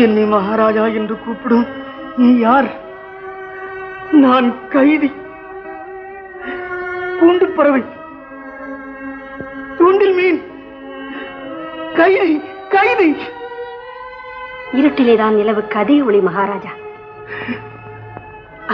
என்னை மகாராஜா என்று கூப்பிடும் நீ யார்? நான் கைதி, கூண்டு பறவை, தூண்டில் மீன், கைதி கைதி. இருட்டிலேதான் நிலவுக்கு அதிக ஒளி மகாராஜா.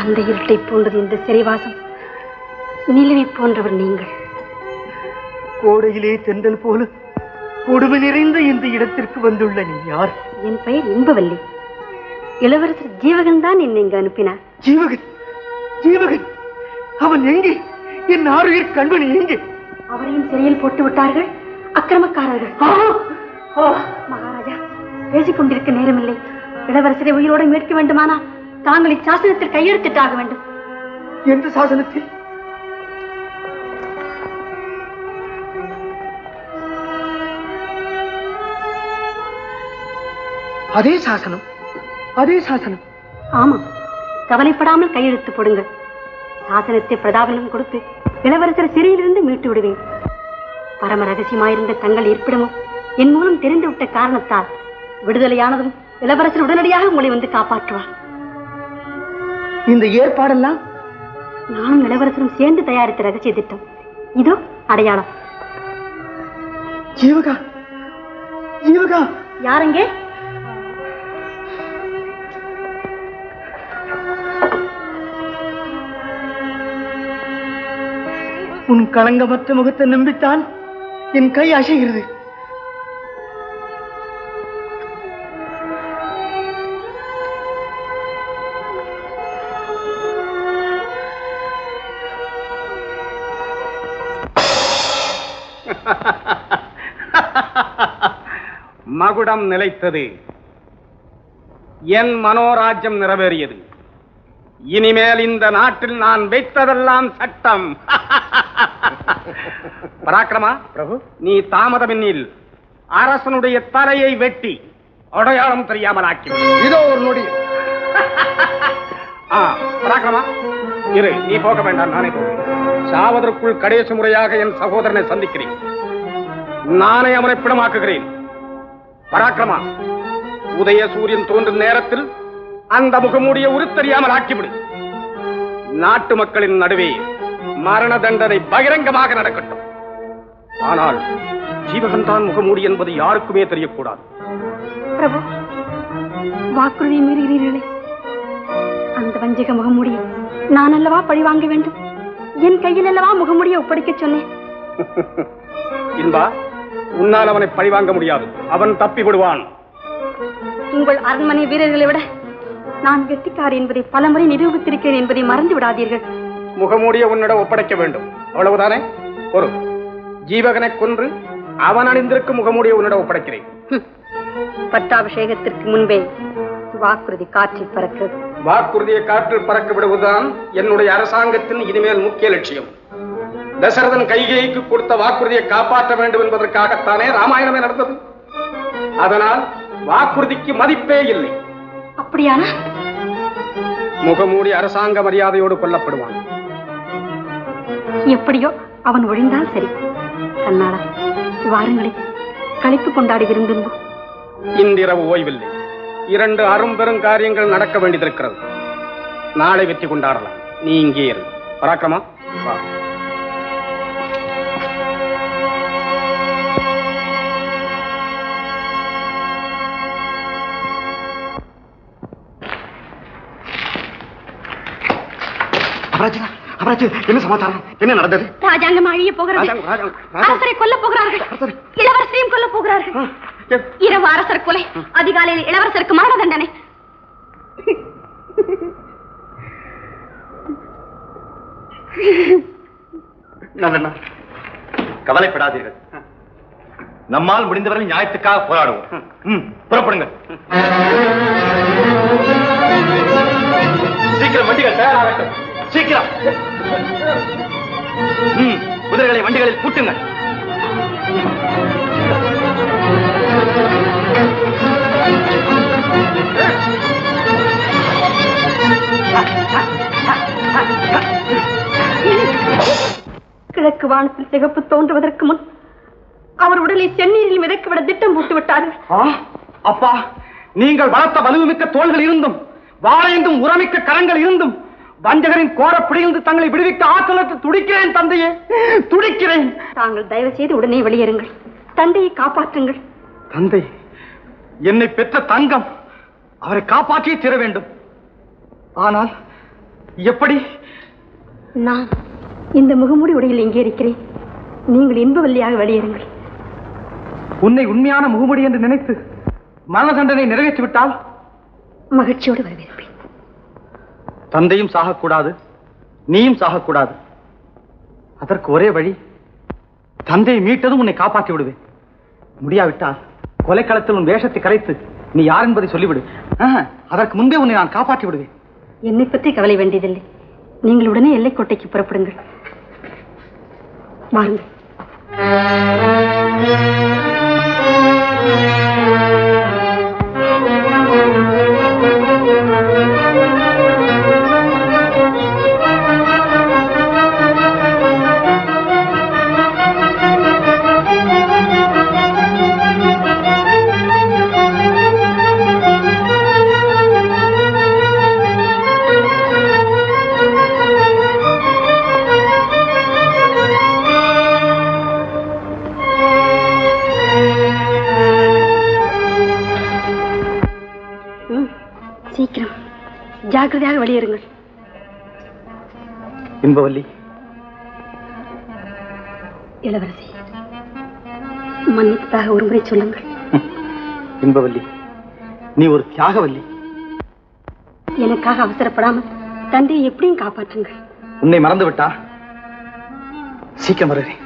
அந்த இருட்டை போன்றது இந்த சிறைவாசம். நிலவை போன்றவர் நீங்கள். கோடையிலே தென்றல் போல கொடுமை நிறைந்த இந்த இடத்திற்கு வந்துள்ள நீ யார்? என் பெயர் இன்பவல்லி. இளவரசர் ஜீவகன் தான் என்னை இங்கு அனுப்பினார். ஜீவகன்? ஜீவகன் அவன் எங்கே? என் ஆறுயிர் கண்பன் எங்கே? அவரையும் சிறையில் போட்டு விட்டார்கள் அக்கிரமக்காரர்கள். மகாராஜா, பேசிக் கொண்டிருக்க நேரமில்லை. இளவரசரை உயிரோடு மீட்க வேண்டுமானால் தாங்கள் இச்சாசனத்தில் கையெழுத்திட்டாக வேண்டும். எந்த சாசனத்தில்? அதே சாசனம், அதே சாசனம். ஆமாம், கவலைப்படாமல் கையெழுத்து போடுங்கள். சாசனத்தை பிரதாபனிடம் கொடுத்து இளவரசர் சிறையிலிருந்து மீட்டு விடுவேன். பரம ரகசியமாயிருந்த தங்கள் இருப்பிடமும் என் மூலம் தெரிந்துவிட்ட காரணத்தால் விடுதலையானதும் இளவரசர் உடனடியாக உங்களை வந்து காப்பாற்றுவார். இந்த ஏற்பாடெல்லாம் நானும் இளவரசரும் சேர்ந்து தயாரித்த ரகசிய திட்டம். இதோ அடையாளம். ஜீவகா, ஜீவகா. யாரெங்கே? உன் களங்கமற்ற முகத்தை நம்பித்தான் என் கை அசைகிறது. மகுடம் நிலைத்தது. என் மனோராஜ்யம் நிறைவேறியது. இனிமேல் இந்த நாட்டில் நான் வைத்ததெல்லாம் சட்டம். பராக்கிரமா பிரபு, நீ தாமதமின்னில் அரசனுடைய தலையை வெட்டி அடையாளம் தெரியாமல் ஆக்கி. இதோ ஒரு நொடி. பராக்கிரமா இரு, நீ போக வேண்டாம், நானே போகிறேன். சாவதற்குள் கடைசி முறையாக என் சகோதரனை சந்திக்கிறேன். நானே அவனை பிணமாக்குகிறேன். பராக்கிரமா, உதய சூரியன் தோன்றும் நேரத்தில் அந்த முகமூடிய உருத்தெரியாமல் ஆக்கிவிடு. நாட்டு மக்களின் நடுவே மரண தண்டனை பகிரங்கமாக நடக்கட்டும். ஆனால் ஜீவகன் தான் முகமூடி என்பது யாருக்குமே தெரியக்கூடாது. பிரபு, வாக்குறுதியை மீறுகிறீர்களே. அந்த வஞ்சக முகமூடியை நான் அல்லவா பழி வாங்க வேண்டும்? என் கையில் அல்லவா முகமூடியை ஒப்படைக்க சொன்னேன். இன்பா, உன்னால் அவனை பழி வாங்க முடியாது. அவன் தப்பி விடுவான். உங்கள் அரண்மனை வீரர்களை விட நான் கெட்டிக்காரி என்பதை பலமுறை நிரூபித்திருக்கிறேன் என்பதை மறந்து விடாதீர்கள். முகமூடிய உன்னிடம் ஒப்படைக்க வேண்டும், அவ்வளவுதானே? ஒரு ஜீவகனை கொன்று அவன் அணிந்திருக்கும் முகமூடிய உன்னிடம் ஒப்படைக்கிறேன். பட்டாபிஷேகத்திற்கு முன்பே வாக்குறுதி காற்றில் பறக்கிறது. வாக்குறுதியை காற்றில் பறக்க விடுவதுதான் என்னுடைய அரசாங்கத்தின் இனிமேல் முக்கிய லட்சியம். தசரதன் கைகேயிக்கு கொடுத்த வாக்குறுதியை காப்பாற்ற வேண்டும் என்பதற்காகத்தானே ராமாயணமே நடந்தது. அதனால் வாக்குறுதிக்கு மதிப்பே இல்லை. அப்படியான முகமூடி அரசாங்க மரியாதையோடு கொல்லப்படுவான். எப்படியோ அவன் ஒழிந்தால் சரி. கண்ணாடா, வாருங்களே, கழித்து கொண்டாடுகிறோம். இன்றிரவு ஓய்வில்லை. 2 அரும்பெரும் காரியங்கள் நடக்க வேண்டியிருக்கிறது. நாளை வெற்றி கொண்டாடலாம். நீ இங்கே இரு. பராக்கிரமா, வா. என்ன சமாச்சாரம்? என்ன நடந்தது? ராஜாங்கம் அழிய போகிறது. அரசரை கொல்ல போகிறார்கள். இளவரசரையும் கொல்ல போகிறார்கள். இரவு அரசர் கொலை, அதிகாலையில் இளவரசருக்கு மரண தண்டனை. கவலைப்படாதீர்கள். நம்மால் முடிந்தவரை நியாயத்துக்காக போராடுவோம். புறப்படுங்கள். சீக்கிரம் வண்டிகள் தயாராகட்டும். சீக்கிரம் குதிரைகளை வண்டிகளில் பூட்டுங்கள். கிழக்கு வானத்தில் சிகப்பு தோன்றுவதற்கு முன் அவர் உடலை செந்நீரில் மிதக்கவிட திட்டம் போட்டு விட்டார்கள். அப்பா, நீங்கள் வளர்த்த வலுமிக்க தோள்கள் இருந்தும் வாழைந்தும் உரமிக்க கரங்கள் இருந்தும் வஞ்சகரின் கோரப்பிடியிருந்து தங்களை விடுவிக்க ஆற்றலற்று துடிக்கிறேன் தந்தையே, துடிக்கிறேன். தாங்கள் தயவு செய்து உடனே வெளியேறுங்கள். தந்தையை காப்பாற்றுங்கள். தந்தை என்னை பெற்ற தங்கம், அவரை காப்பாற்றியே தீர வேண்டும். ஆனால் எப்படி? நான் இந்த முகமூடி உடையில் இங்கே இருக்கிறேன். நீங்கள் இன்பவல்லியாக வெளியேறுங்கள். உன்னை உண்மையான முகமுடி என்று நினைத்து மரண தண்டனை நிறைவேற்றிவிட்டால் மகிழ்ச்சியோடு வரவேற்பேன். தந்தையும் சாகக்கூடாது, நீயும் சாகக்கூடாது. அதற்கு ஒரே வழி, தந்தையை மீட்டதும் உன்னை காப்பாற்றி விடுவேன். முடியாவிட்டால் கொலைக்களத்தில் உன் வேஷத்தை கலைத்து நீ யார் என்பதை சொல்லிவிடு. அதற்கு முன்பே உன்னை நான் காப்பாற்றி விடுவேன். என்னை பற்றி கவலை வேண்டியதில்லை. நீங்கள் உடனே எல்லைக்கோட்டைக்கு புறப்படுங்கள். வாருங்கள். சீக்கிரம் ஜாக்கிரதையாக வெளியேறுங்கள். இன்பவல்லி, இளவரசி, மன்னிப்பதாக ஒருமுறை சொல்லுங்கள். இன்பவல்லி, நீ ஒரு தியாகவல்லி. எனக்காக அவசரப்படாமல் தந்தையை எப்படியும் காப்பாற்றுங்கள். உன்னை மறந்து விட்டா? சீக்கிரம் வருகிறேன்.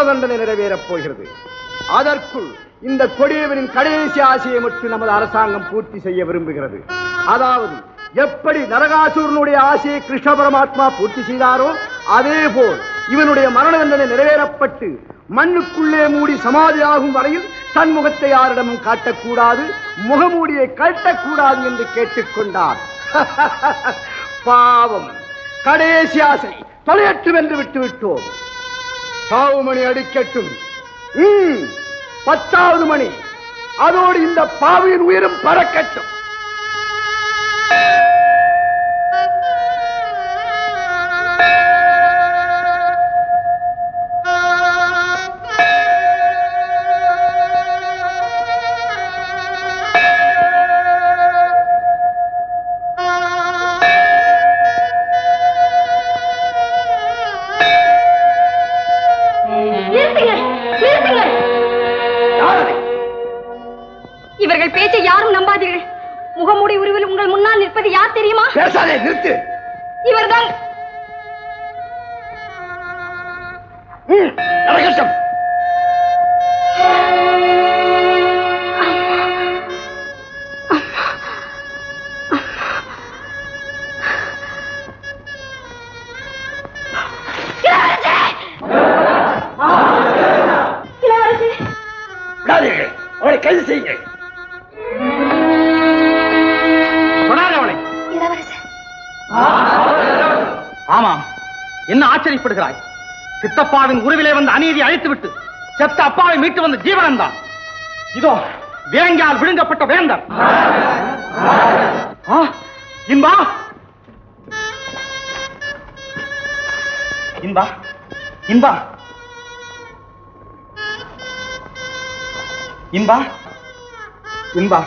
தண்டனை நிறைவேறப் போகிறது. அதற்குள் இந்த கொடியவனின் கடைசி ஆசையை மட்டும் நமது அரசாங்கம் பூர்த்தி செய்ய விரும்புகிறது. அதாவது எப்படி நரகாசூரனுடைய ஆசையை கிருஷ்ண பரமாத்மா பூர்த்தி செய்தாரோ அதே போல் இவனுடைய மரண தண்டனை நிறைவேறப்பட்டு மண்ணுக்குள்ளே மூடி சமாதியாகும் வரையில் தன் முகத்தை யாரிடமும் காட்டக்கூடாது, முகமூடியை கட்டக்கூடாது என்று கேட்டுக்கொண்டார். பாவம், கடைசி ஆசை தொலையட்டும் என்று விட்டுவிட்டோம். சாவு மணி அடிக்கட்டும். 10வது மணி, அதோடு இந்த பாவியின் உயிரும் பறக்கட்டும். இவர்கள் பேச்சை யாரும் நம்பாதீர்கள். முகமூடி உருவில் உங்கள் முன்னால் நிற்பது யார் தெரியுமா? பேசாதே, நிறுத்து. இவர்தான். நரகட்டம். அவளை கைது செய்யுங்கள். ஆமாம், என்ன ஆச்சரியப்படுகிறாய்? சித்தப்பாவின் உருவிலே வந்து அநீதி அழித்துவிட்டு செத்த அப்பாவை மீட்டு வந்த ஜீவனன் தான். இதோ வேங்கால் விழுங்கப்பட்ட வேந்தர். இன்பா, இன்பா, இன்பா, இன்பா, இன்பா.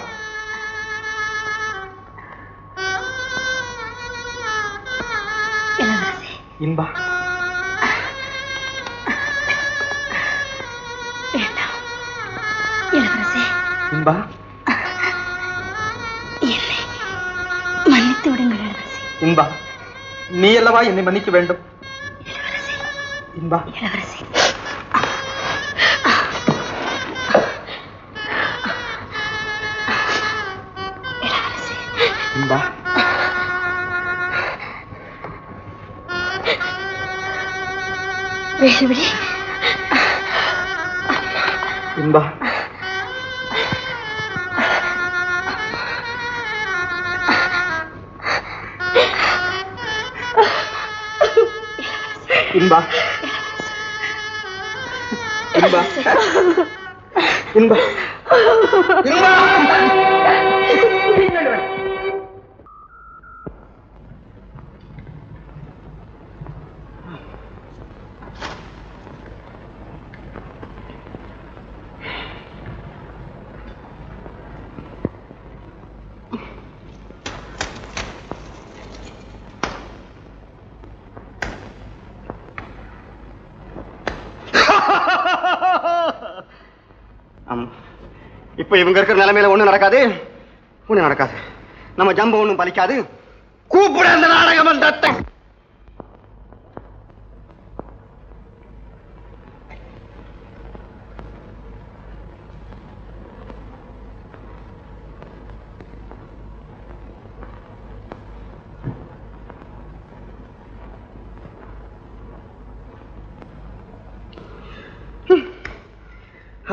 இன்பா, இன்பா, என்னை மன்னித்து விடுங்கள் இளவரசி. இன்பா, நீ அல்லவா என்னை மன்னிக்க வேண்டும். இன்பா, இளவரசி, இன்பா, வேலுவிழி, இன்பா, இன்பா, இன்பா, இன்பா, இன்பா. இப்ப இவங்க இருக்கிற நிலைமையில ஒண்ணு நடக்காது. நம்ம ஜம்பு ஒண்ணும் பலிக்காது. கூப்பிட அந்த நாடக மன்றத்தை.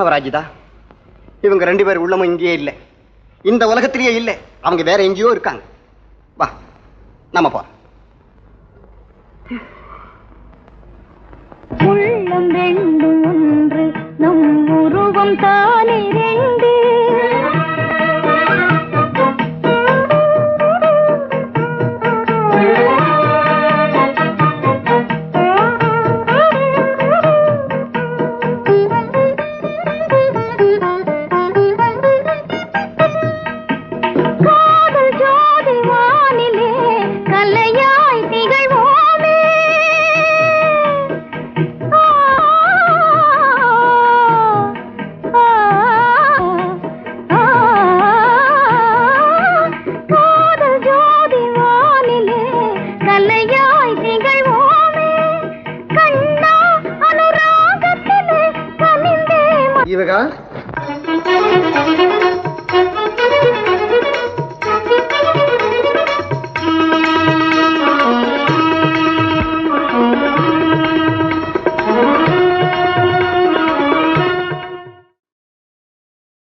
அவராஜிதா, இவங்க 2 பேர் உள்ளமும் இங்கேயே இல்லை, இந்த உலகத்திலேயே இல்லை. அவங்க வேற எங்கேயோ இருக்காங்க. வா, நம்ம போறோம். உள்ளம் 2 ஒன்று, நம் உருவம் தானே 2. ஆ அழகா